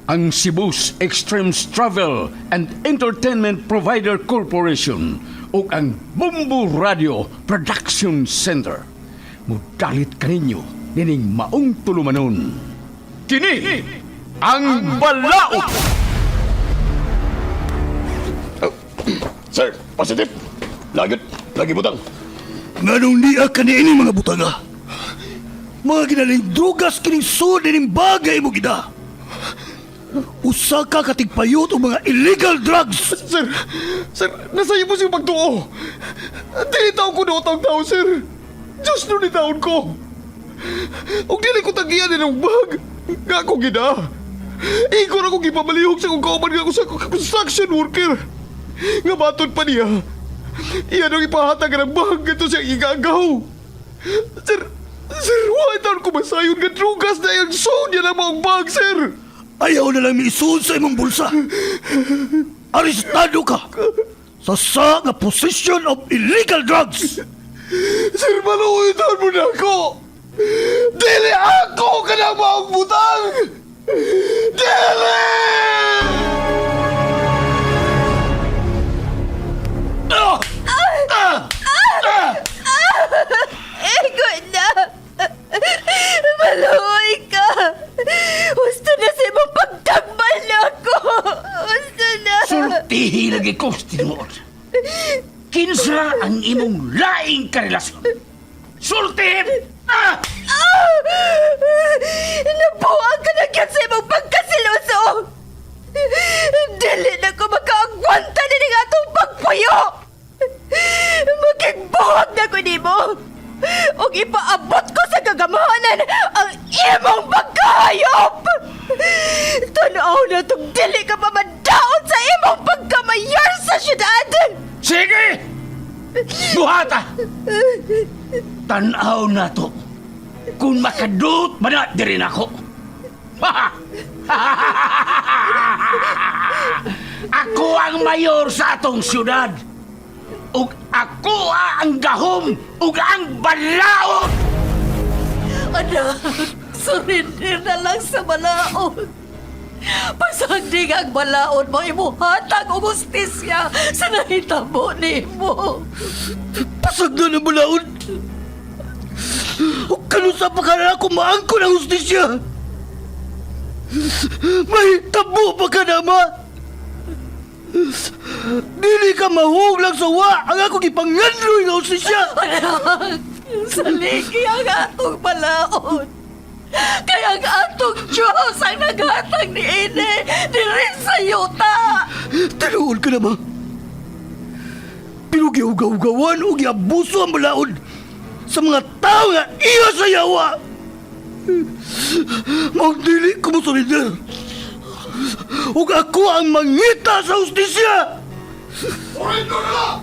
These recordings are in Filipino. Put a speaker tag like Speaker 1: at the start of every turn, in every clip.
Speaker 1: ang Cebu's Extremes Travel and Entertainment Provider Corporation o ang Bumbu Radio Production Center. Mudalit kaninyo dining maong tulumanon. Kini ang Balaod!
Speaker 2: Sir, positive. Lagi butang.
Speaker 3: Nganong niya kanini mga butaga? Mga ginaling drugas kining sud dining bagay mo gida. Usa ka katigpayot o mga illegal drugs.
Speaker 2: Sir, nasa iyo po siyang pagtuo. Dili taon ko na utang tao, sir. Diyos nun ni taon ko. Huwag dili ko tagiyan ng bag. Nga ako gina. Ikaw na kong ipamalihog sa kong kauman nga ako sa construction worker. Nga batod pa niya. Iyan ang ipahatag ng bag ito siyang igagaw. Sir, why taon ko masayon nga drugas na yung sound niya ng mga bag, sir?
Speaker 3: Ayaw na lang miisuon sa imong bulsa. Arestado ka sa nga possession of illegal drugs.
Speaker 2: Sir, maluwitan mo na ako! Dili ako ka na maong butang! Dili!
Speaker 4: Ego na! Maluoy ka! Gusto na sa imong pagtambal na ako! Gusto na!
Speaker 1: Sultihi lagi ko, tinuod. Kinsa ang imong laing karelasyon? Sultihin!
Speaker 4: Nabuang ka na kyan sa imong pagkasiloso! Dili na ko makaagwanta na ng atong pagpuyo! Magigbuhag na ko nimo! O ipaabot ko sa gagamahanan ang imong pagkahayop! Tanaw na itong dili ka pa madaon sa imong pagkamayor sa syudad!
Speaker 1: Sige! Buhata! Tanaw na to. Kung makadut man na din ako. Ako ang mayor sa atong syudad. Ug ako ang gahom ug ang balaod.
Speaker 4: Anak, surrender na lang sa balaod. Pasagdig ang balaod mo, imuhatag o justisya sa nahitabo ni mo.
Speaker 3: Pasagdo na balaod. O kanusa pa ka na ako maangko ng justisya. May tabo pa ka na, ma. Dili ka mahuglang sa wa ang akong ipangandroy ng justisya.
Speaker 4: Anak, saligi ang atong balaod. Kaya ang atong Diyos ang naghatag ni Ine diri sa yuta.
Speaker 3: Tinuod ka na, ma. Pero giugaw-gawan o giabuso ang balaod sa mga tao nga iya sa yawa. Magdili ko mo solider. Ug ako ang mangita sa justisya.
Speaker 2: Surrender na lang!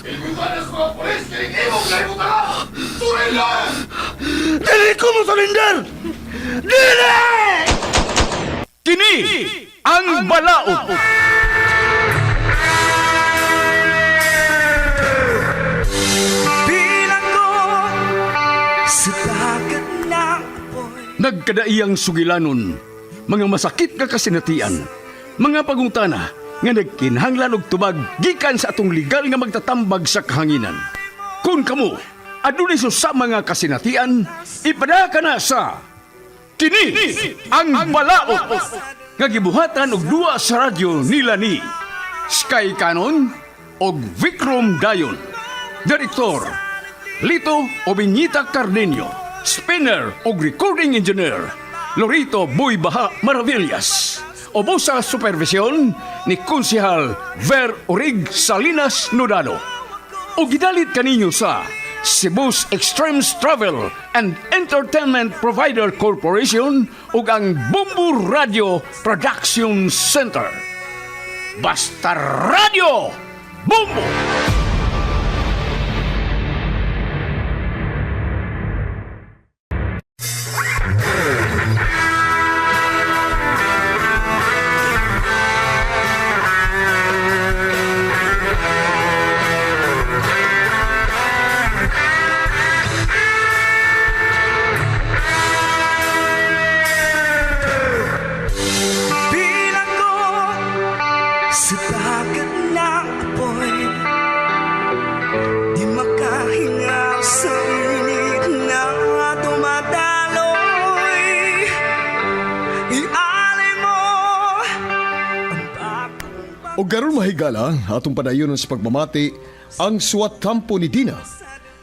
Speaker 2: Igubanas ko ang polis kaya imong layo ka! Surrender!
Speaker 3: Dili ko mo solider. Dili!
Speaker 1: Kini ang Balaod. Nagkadaiyang sugilanon, mga masakit nga kasinatian, mga pagungtana nga nagkinhanglan og tubag gikan sa atong legal nga magtatambag sa kahanginan. Kung kamo adunay sa mga kasinatian, ipada ka na sa Kini ang Balaod nga gibuhatan og duwa sa radyo nila ni Sky Canon og Vikram Dayon. Direktor Lito Obiñita Cardenio. Spinner o recording engineer Lorito Boy Baha Maravillas. Obo sa supervisyon ni Konsehal Ver Orig Salinas Nodalo. O gidalit kaninyo sa Cebu's Extremes Travel and Entertainment Provider Corporation ug ang Bumbu Radio Production Center. Basta Radio Bumbu!
Speaker 2: O garon mahigala atong padayon sa pagmamati ang suwat kampo ni Dina.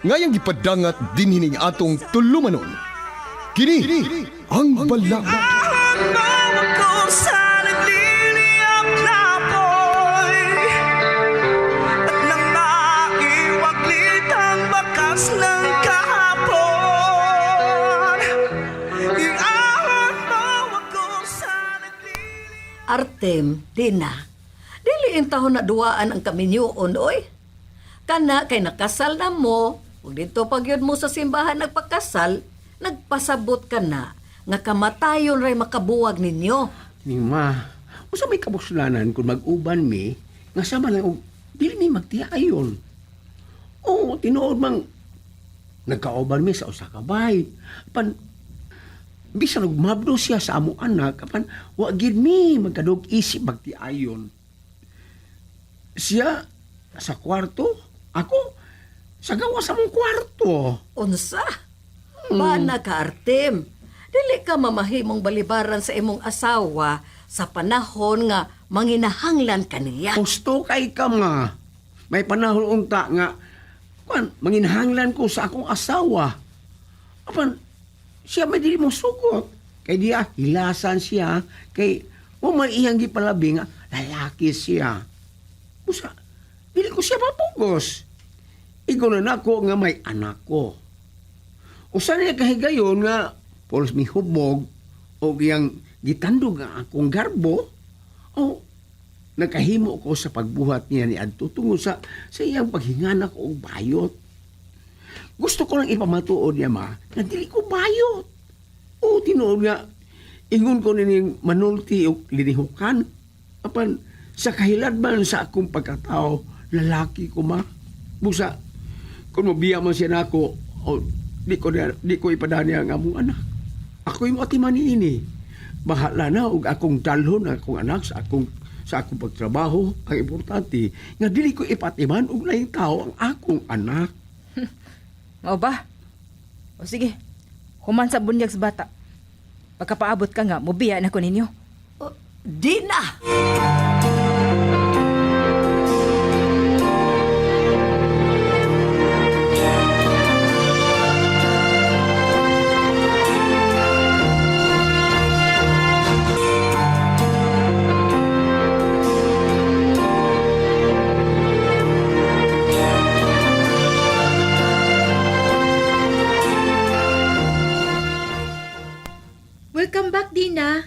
Speaker 2: Ngayang gipadangat din hining atong tulumanon. Kini ang balang.
Speaker 5: Artem, Dina, dili in tahon na duwaan ang kaminyoon, oy. Kana kay nakasal na mo, ug dito pagyud mo sa simbahan nagpakasal, nagpasabot ka na, nga kamatayon ray makabuwag ninyo.
Speaker 1: Nima, usa may kabuslanan kung mag-uban mi, nga sama lang og dili mi magtiayon. Oo, tinuod mang nagkauban mi sa usa ka bahay. Pan bisan og mabdo siya sa amo anak, apan wa gid mi magkadug isip magtiayon. Siya sa kwarto, ako sa gawa sa mong kwarto.
Speaker 5: Unsa? Bana ka, Artem. Dili ka mamahimong balibaran sa imong asawa sa panahon nga manginahanglan ka niya.
Speaker 1: Gusto kay ka nga. May panahon unta nga manginahanglan ko sa akong asawa. Apan, siya may dili mo sugot. Kay diya, hilasan siya. Kay, man iyang gipalabi nga, lalaki siya. Usa, dili ko siya mapugos. Igunan ako nga may anak ko. Usa niya kahigayon nga, polos mi hubog, o iyang gitandog nga akong garbo, o nakahimo ko sa pagbuhat niya ni Adto tungod sa iyang paghinganak og bayot. Gusto ko lang ipamatuod niya ma, na dili ko bayot. O tinuod nga, ingon ko nining manulti o linihukan. Apan, sa kahiladman sa akong pagkatao, lalaki ko ma. Busa, kung mabiya man siya na ako, o di ko ipadani ang among anak. Ako yung atiman ini. Bahala na og akong dalhon ang akong anak sa akong pagtrabaho. Ang importante nga dili ko ipatiman og laing tao ang akong anak.
Speaker 6: Mao ba? O sige, human sa bunyag sa bata. Pagkapaabot ka nga, mubiya na ko ninyo.
Speaker 5: Dina!
Speaker 4: Welcome back, Dina.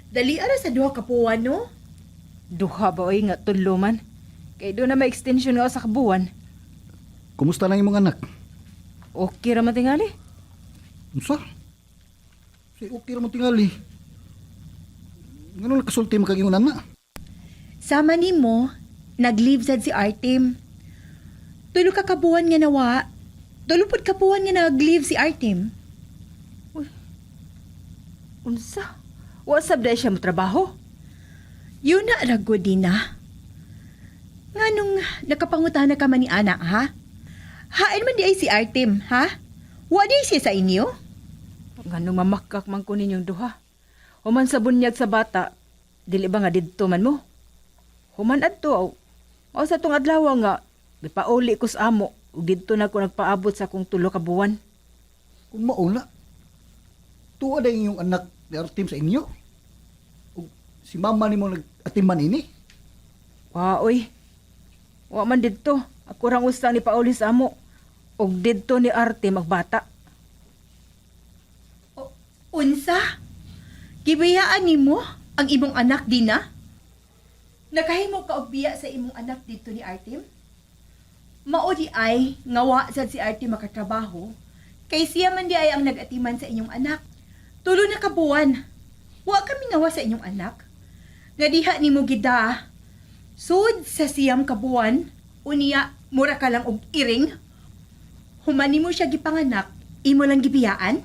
Speaker 4: Dali ara sa duha ka puwan, no?
Speaker 6: Duha ba oy nga tudlo man? Kay doon na may extension nga sa kabuwan.
Speaker 3: Kumusta lang imong anak?
Speaker 6: Okay ra man tingali.
Speaker 3: Unsa? Si okay ra mo tingali. Ngano nakasulti mo kag imong anak?
Speaker 4: Sama nimo, nag-leave sad si Artem. Tulo ka kabuwan nga nawa. Tulo pud kabuwan nga nag-leave si Artem.
Speaker 6: Unsa? Wa sab day siya mo trabaho?
Speaker 4: Yun na rago, Dina. Nganong nakapangutana ka man ni anak, ha? Hain man di ay si Artem, ha? Wa di siya sa inyo?
Speaker 6: Nganong mamakak man ko ninyong duha. Human sa bunyag sa bata, dili ba nga didto man mo? Human adto, o sa tong adlaw nga, gipauli ko sa amo, ug didto na ko nagpaabot sa akong tulo ka buwan.
Speaker 3: Kung mauna, tuwa na yung anak ni Artem sa inyo. O si mama ni mo nag-atiman ini.
Speaker 6: Wa oy. Wa man didto. Ako rang usta ni pauli sa amo. Og didto ni Arte magbata.
Speaker 4: Unsa? Gibayaan nimo ang imong anak, Dina? Nakahimo ka og biya sa imong anak dito ni Artem? Mao di ay ngawa sad si Artem makatrabaho kay siya man di ay ang nag-atiman sa inyong anak. Tulo na kabuwan. Wa kami ngawa sa inyong anak. Nga diha nimo gida. Sud sa siyam kabuwan, unya mura ka lang og iring. Human nimo siya gipanganak, imo lang gibiyaan?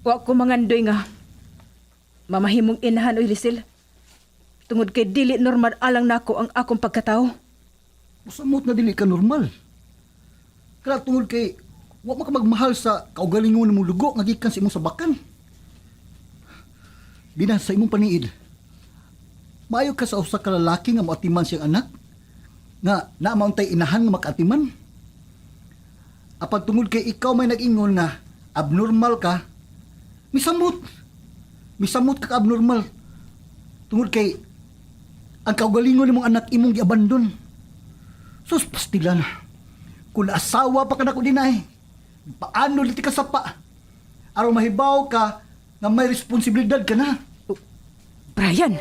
Speaker 6: Wa ko mangandoy nga. Mamahimong inahan oy Lisil. Tungod kay dili normal alang nako ang akong pagkatao.
Speaker 3: Masamot na dili ka normal. Kaya tungod kay wa man ka magmahal sa kaugalingon mong lugo nga gikan sa imong sabakan. Dina sa imong paniid. Maayo ka sa usa ka lalaki nga moatiman siyang anak? Nga, naamauntay inahan nga makaatiman? Apan tungod kay ikaw may nag-ingon nga abnormal ka, misamot. Misamot ka abnormal. Tungod kay ang kaugalingon nimong anak imong giabandon. Sus, pastilan. Kung asawa pa ka na ko din ay, paano liti ka sapa? Araw mahibaw ka nga may responsibilidad ka na.
Speaker 6: Brian!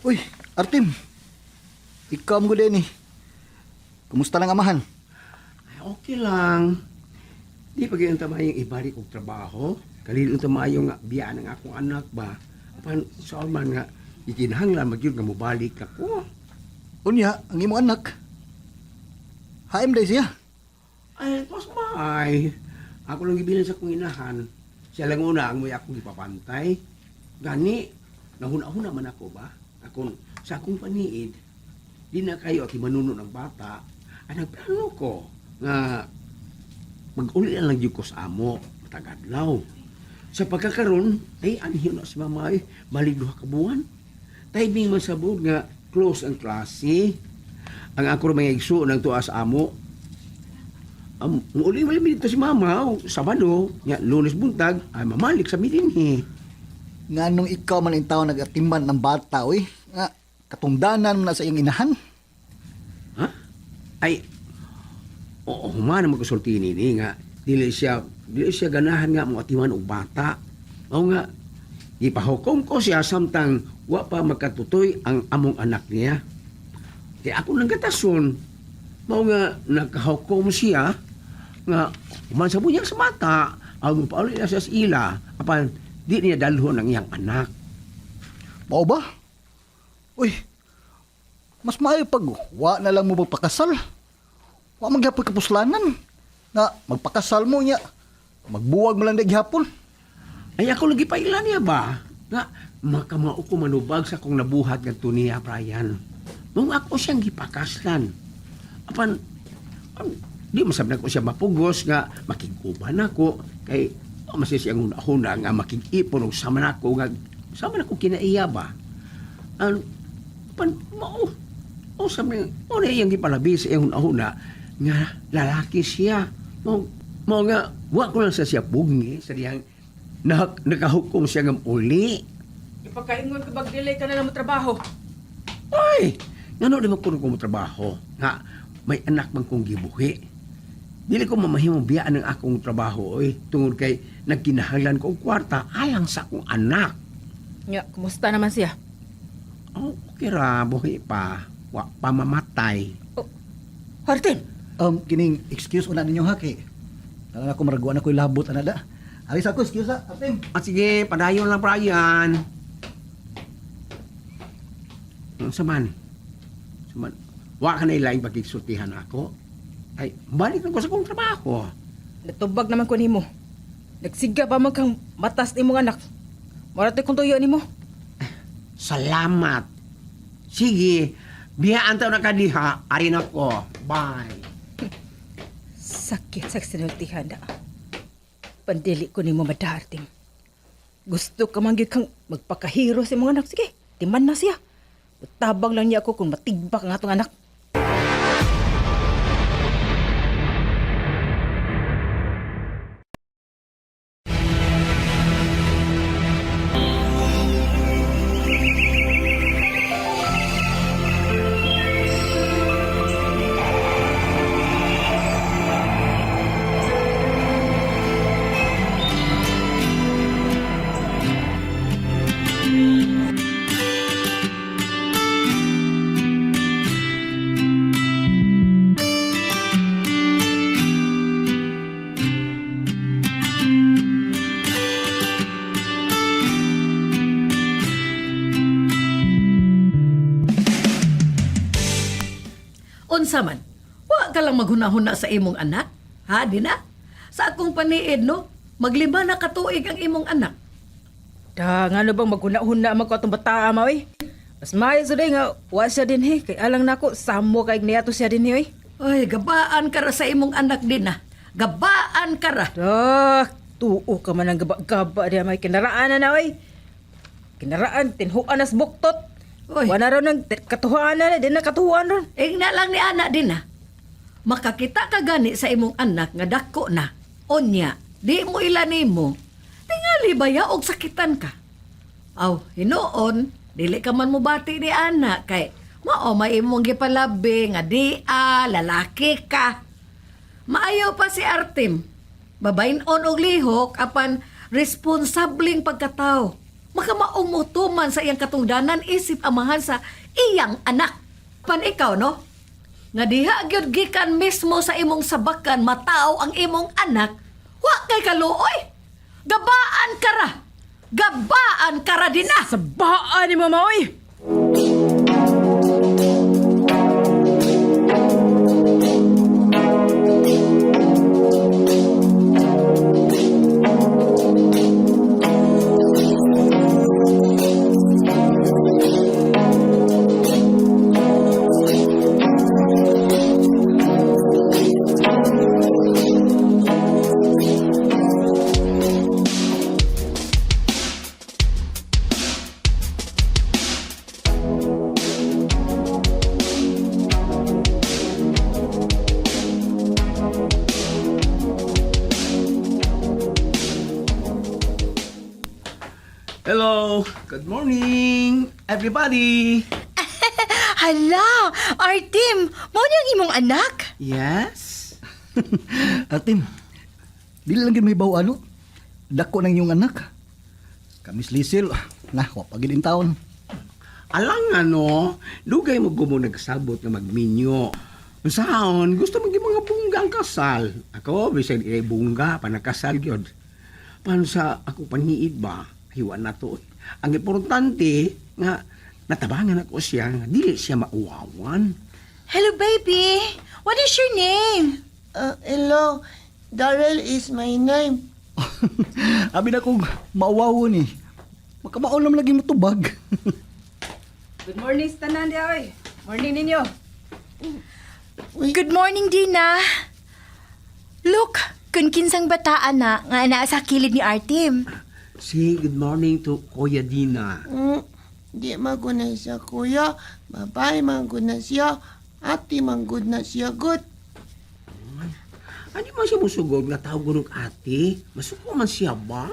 Speaker 3: Uy, Artem. Ikaw mo din eh. Kumusta lang amahan?
Speaker 7: Ay, okay lang. Di pa ganyan tamayong ibalik og trabaho. Kalilong tamayong nga biya ng akong anak ba. Apan saan man nga ikinahanglan magyud nga mobalik ako.
Speaker 3: Unya, ang imong anak. Haim day siya.
Speaker 7: Ay, mas may. Ako lang gibilan sa kong inahan. Siya lang una ang may akong ipapantay. Gani, nahuna-huna man ako ba? Ako, sa akong paniid, di na kayo at manuno ng bata. Ang nagplano ko nga mag-uli lang yung ko sa amo, matagadlaw. Sa pagkakaroon, ay anhiyo na si mamay, balik duha ka buwan. Timing man sabod nga close ang klase. Ang ako mga igso ng tuwa sa amo. Uli dito si mama, Sabado, nga Lunes buntag, ay mamalik sa midinhi.
Speaker 3: Nga nung ikaw man ang tao nag-atiman ng bata, uy. Nga, katungdanan mo na sa iyong inahan.
Speaker 7: Ha? Ay, oo, humana magkasulti nini nga. Dili siya ganahan nga mga atiman og bata. O nga, ipahukom ko siya samtang wa pa magkatutoy ang among anak niya. Kaya ako nang gatason. Mao nga, nagkahukom siya nga human sa bunyag sa bata. Ang pauli na siya sa ila. Apan, di niya dalhon ang iyang anak.
Speaker 3: Mao ba? Uy, mas maayo pag wa na lang mo magpakasal. Wa magyapon kapuslanan. Nga, magpakasal mo niya. Magbuwag mo lang na gihapon.
Speaker 7: Ay ako lagi pailan niya ba? Nga, makamao ko manubag sa kong nabuhat ng niya, Brian. Nung ako siyang gipakaslan. Apan, di masab na ko siya mapugos nga makiguban ako. Kay, masaya siyang huna nga makikipon o sama na ako nga sama na ko kinaiya ba? Apan, sabi, na iyang gipalabi sa iyang huna nga lalaki siya. Mo nga, wa ko lang sa siya bugngi sa diyang nakahukom siya ng uli.
Speaker 6: Ipagkaingon ka bag-delay ka na ng trabaho.
Speaker 7: Ay! Ngano di magkuno ko mo trabaho? Nga, may anak man kong gibuhi. Dili ko mamahimong biyaan ng akong trabaho, oy. Tungod kay nagkinahanglan ko og kwarta alang sa akong anak.
Speaker 6: Nga, kumusta naman siya?
Speaker 7: Oh, okay ra, buhi pa. Wa pa mamatay.
Speaker 6: Hartin!
Speaker 3: Kining excuse una ninyo ha kay. Alam ako maraguan ako ilabot anada. Alis ako, excuse ha, Artem.
Speaker 7: At sige, padayon lang, Brian. Saman. Wa ka na ilaing pagkiksultihan ako. Ay, balik ko sa kong trabaho.
Speaker 6: Natubag naman ko nimo. Nagsiga pa man kang matas ni mong anak. Marati kong tuyo nimo.
Speaker 7: Salamat. Sige, biyaan tayo na kadiha. Arin ako. Bye.
Speaker 6: Sakit sa sinultihan na. Pandili ko nimo madarting. Gusto ka manggit kang magpakahiro sa mga anak. Sige, timan na siya. Tabang lang niya ako kung matigbak ang atong anak.
Speaker 5: Unsa man? Wa ka lang maghunahuna sa imong anak? Ha, di na? Sa akong paniid, no? Maglima na katuig ang imong anak.
Speaker 6: Da, nga no bang maghuna-huna man ko atong bata ma oy. Mas maayo sa nga wa siya din he kay alang nako samo kay niyato siya din he oy.
Speaker 5: Ay, gabaan ka ra sa imong anak din na. Gabaan ka ra.
Speaker 6: Da, tuo ka man ang gaba-gaba diya may kinaraan na oy. Kinaraan tinhuan nas buktot.
Speaker 5: Oy.
Speaker 6: Wala raw nang katuhan na din na katuhan ron.
Speaker 5: Ingna lang ni anak din na. Makakita ka gani sa imong anak nga dako na. Onya, di mo ilan nimo. Tingali ba ya og sakitan ka? Aw, hinuon, dili ka man mo bati ni anak kay mao may imong gipalabi nga lalaki ka. Maayo pa si Artem. Babayin-on og lihok apan responsabling pagkatao. Makamaong mutuman sa iyang katungdanan isip amahan sa iyang anak. Pan ikaw, no? Nga diha gyud gikan mismo sa imong sabakan matao ang imong anak, wa kay kaluoy. Gabaan ka ra. Gabaan ka ra din na.
Speaker 6: Sabaan ni mama oy.
Speaker 7: Hello, good morning, everybody.
Speaker 4: Hala, Artem, mao niyang imong anak?
Speaker 7: Yes?
Speaker 3: Artem, dili lang gyud may baw ano. Dako nang iyong anak. Kami Lisil, na wa pagid in taon.
Speaker 7: Alang ano, dugay mo gumo nagsabot nga magminyo. Saan, gusto mo mga bungga ang kasal. Ako, bisan bungga, panakasal gyud. Pan sa ako paniid ba, hiwa na to. Ang importante, nga, natabangan ako siya, nga dili siya mauwawan.
Speaker 4: Hello, baby. What is your name?
Speaker 8: Hello, Darrell is my name.
Speaker 3: Abi na kong maawawon eh. Makamaon naman lagi mo tubag.
Speaker 6: Good morning sa tanan diya oy. Morning ninyo.
Speaker 4: Good morning, Dina. Look, kun kinsang bataan na nga naa sa kilid ni Artem.
Speaker 7: Say good morning to Kuya Dina.
Speaker 8: Di maguna siya, kuya. Babae mangguna siya. Ate mangguna siya, good.
Speaker 7: Ano man siya musugod nga tawag ko ng ate? Masuko man siya ba?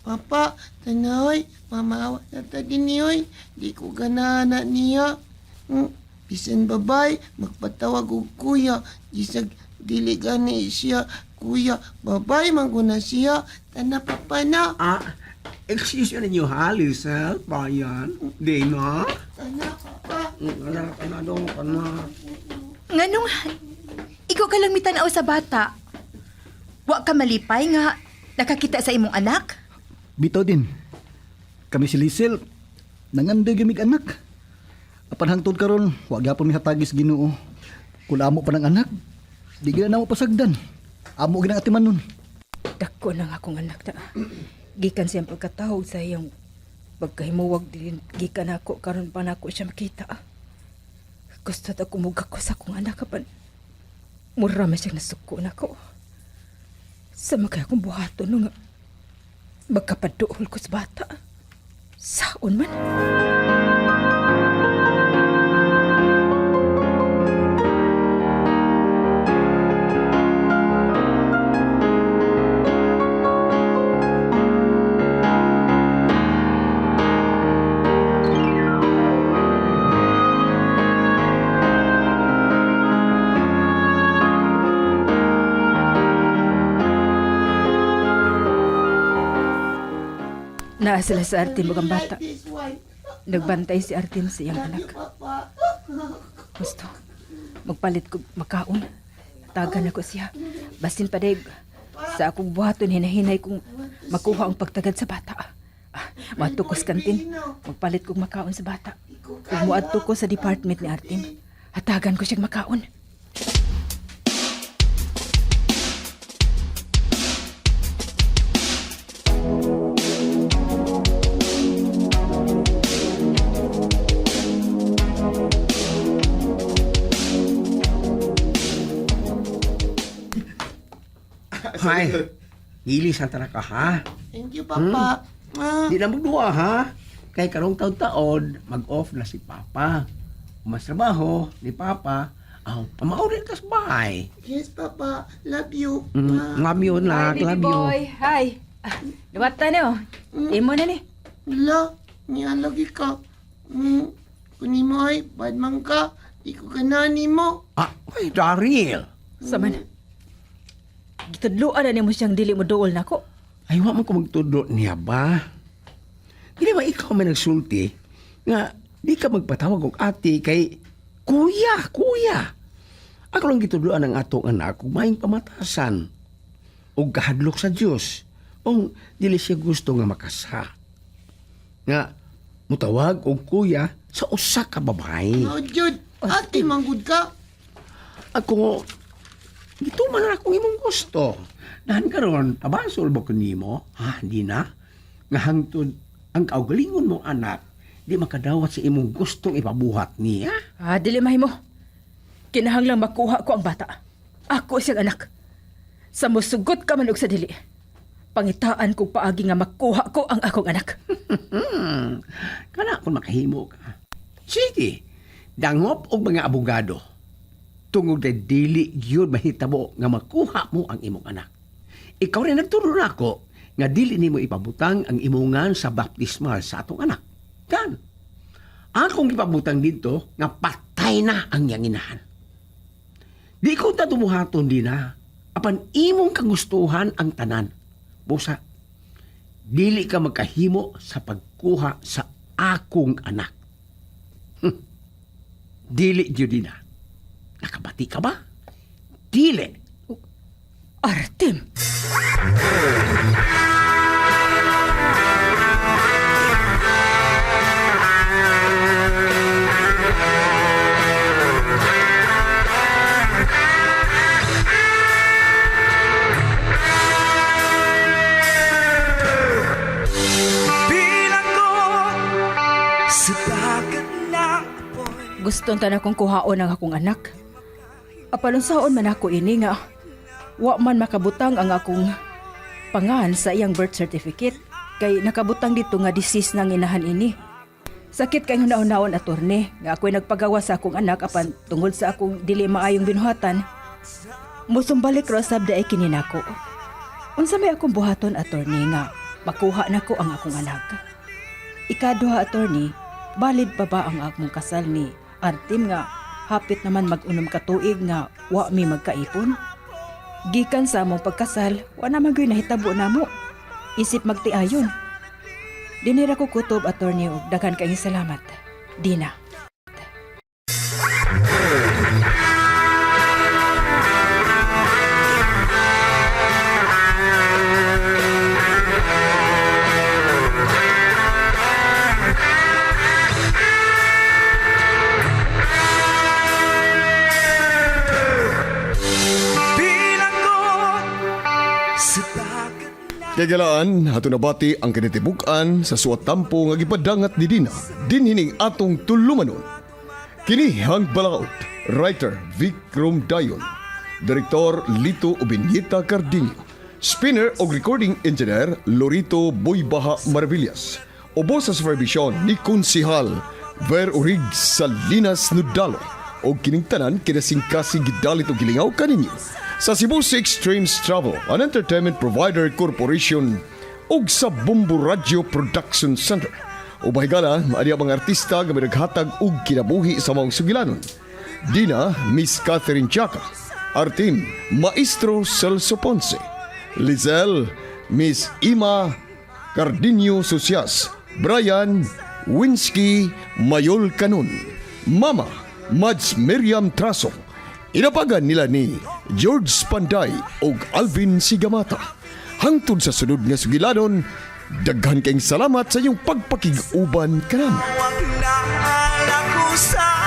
Speaker 8: Papa, tanoy, mamawa na tadi niyoy. Di ko ganana niya. Bisan babay, magpatawag og kuya. Gisag dili gani siya, kuya. Babay mangguna siya. Tana papa na.
Speaker 7: Excuse me ninyo ha, Lisa, bayan. Dina?
Speaker 8: Tana papa.
Speaker 7: Wala ka na doon ka na.
Speaker 4: Nganong, ikaw ka lang mitanaw sa bata. Wa ka malipay nga nakakita sa imong anak?
Speaker 3: Bitaw din. Kami si Lisil, nangandoy gamig anak. Apan hangtod karon, wa gyapon mi hatagis Ginoo. Kung amo pa ng anak, di gina namo pasagdan. Amo ginang atiman nun.
Speaker 6: Dako na nga akong anak na. Gikan siyang pagkatawag sa iyong pagkahimuwag din. Gikan ako, karon pa na ako siya makita. Gusto na kumugak ko sa akong anak kapan. Mura man siyang nasuko na ko. Sama kaya akong buhato no nga. Magkapaduol ko sa bata. Saon man. Naa sila sa Artem bagang bata.
Speaker 8: This one.
Speaker 6: Nagbantay si Artem sa iyang anak.
Speaker 8: Papa.
Speaker 6: Gusto, magpalit ko makaon. Tagan ako siya. Basin pa dahil sa akong buhaton, hinahinay kong makuha ang pagtagad sa bata. Matukos kantin, magpalit kong makaon sa bata. Kung muadto ko sa department ni Artem, Hatagan ko siyang makaon.
Speaker 7: Hay, gilis ang ka ha.
Speaker 8: Thank you, Papa.
Speaker 7: Di na magduwa ha. Kay karong taon-taon, mag-off na si Papa. Mas trabaho ni Papa, ang pamaulit ka sa bahay.
Speaker 8: Yes, Papa. Love you.
Speaker 7: Ngam yun lang,
Speaker 6: Hi, baby
Speaker 7: love you.
Speaker 6: boy. Hi. Duwata na Imo na ni.
Speaker 8: La, niya lagi ka. Kuni mo ay, bad man ka. Di ko ganani mo.
Speaker 7: Ah, ay, Daryl.
Speaker 6: Sama na. Gitudloan na ni mo siyang dili mo dool na ko.
Speaker 7: Ay, wa man ko magtudlo niya ba? Hindi ba ikaw may nagsulti nga di ka magpatawag og ate kay kuya. Ako lang gitudloan ang atong anak kung maing pamatasan o kahadlok sa Diyos o dili siya gusto nga makasa. Nga, mutawag og kuya sa usa ka babae.
Speaker 8: No, Jud. Ate, manggod ka.
Speaker 7: Ako, gituman na akong imong gusto. Nahan karon, tabasol ba ko nimo? Ha, di na? Nga hangtod, ang kaugalingon mong anak, di makadawat sa imong gustong ipabuhat niya.
Speaker 6: Dili mahimo. Kinahanglang makuha ko ang bata. Ako siyang anak. Sa musugot ka man og sa dili. Pangitaan kong paagi nga makuha ko ang akong anak.
Speaker 7: Kana kung makahimo ka. Sige, dangop og mga abogado. Tungod na dili yun mahitabo nga makuha mo ang imong anak. Ikaw rin nagturo na ako nga dili nimo ipabutang ang imungan sa baptismal sa atong anak. Kan? Akong ipabutang dito nga patay na ang iyang inahan. Di ko ta tumuhaton din na apan imong kagustuhan ang tanan. Busa, dili ka magkahimo sa pagkuha sa akong anak. Dili yun din na. Nakabati ka ba? Dili.
Speaker 6: Artem! Gustong tanan kong kuhaon ang akong anak. Apalunsaon man ako ini nga wa man makabutang ang akong pangan sa iyang birth certificate kay nakabutang dito nga disease ng inahan ini. Sakit kay hunaon-naon attorney nga ako'y nagpagawa sa akong anak apan tungod sa akong dili maayong binuhatan. Musumbalik ra sabda ay kini nako. Unsa may akong buhaton attorney nga makuha nako ang akong anak. Ikaduha attorney, valid pa ba ang akong kasal ni Artem nga hapit naman mag-unom ka tuig nga wa mi magkaipon? Gikan sa among pagkasal, wa na magyoy nahitabo namo. Isip magtiayon. Dinira ko kutob attorney og daghan kayong salamat. Dina.
Speaker 2: Kagalaan, ato nabati ang kinitibukan sa suwat tampo nga gipadangat ni Dina, dinhining atong tulumanon. Kini hang balaod, writer Vic Dayon, Direktor Lito Ubinyeta Cardinio, spinner o recording engineer Lorito Boybaha Maravillas, ubo sa supervision ni Konsihal Ver Urig Salinas Nudalo, o kining tanan kinasingkasing gidalit o gilingaw kaninyo sa Cebu 6 Trains Travel, an entertainment provider corporation ug sa Bumbu Radio Production Center. Ubay gala, maari ang mga artista nga naghatag og kinabuhi sa mga sugilanon. Dina, Miss Catherine Chaca. Artem, Maestro Celso Ponce. Lizelle, Miss Ima Cardinio Sucias. Brian, Winsky Mayol Canon. Mama, Mads Miriam Traso. Inapagan nila ni George Panday o Alvin Sigamata. Hangtod sa sunod nga sugilanon, daghan kayong salamat sa iyong pagpakig-uban kanamo.
Speaker 9: Wag na ako sa